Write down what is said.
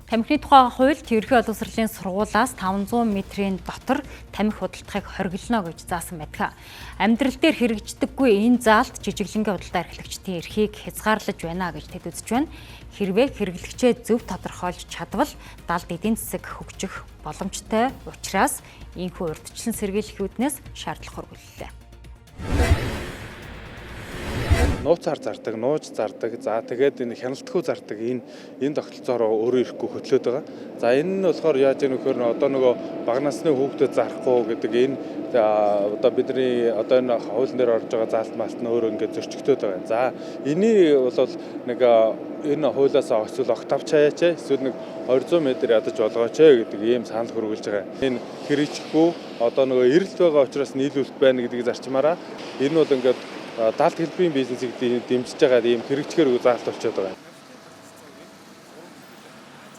Тамхины тухай хуульд Ерөнхий боловсролын сургуулиас 500 метрийн дотор тамхи худалдахыг хориглоно гэж заасан байдаг. Амьдрал дээр хэрэгждэггүй энэ заалт жижиглэнгийн худалдаа эрхлэгчдийн эрхийг хязгаарлаж байна гэж тэд үзэж байна. Хэрвээ хэрэглэгчээ зөв тодорхойлж чадвал далд эдийн засаг хөгжих боломжтой учраас энэхүү урьдчилан сэргийлэхүүднээс шаардлага хөрвүүллээ. Нууцаар зардаг, нууж зардаг. За тэгээд энэ хяналтгүй зардаг энэ тогтолцоороо өөрөө ирэхгүй хөтлөөд байгаа. За энэ нь болохоор яаж ийм нөхөр одоо нөгөө бага насны хүүхдэд зарахгүй гэдэг энэ одоо бидний одоо энэ хуулийн дээр орж байгаа заалт малт нь өөрөө ингээд зөрчигдөд байгаа. За энийг бол нэг энэ хуулиас эсвэл огт авчаач эсвэл нэг 200 м ядаж болгооч гэдэг ийм санал хөрвүүлж байгаа. Энэ хэрэгжихгүй одоо нөгөө эрэлт байгаа учраас нийлүүлэлт байна гэдэг зарчмаараа энэ бол ингээд далд хэлбэрийн бизнесийг дэмжиж байгаа ийм хэрэгжихэр заалт болчиход байгаа.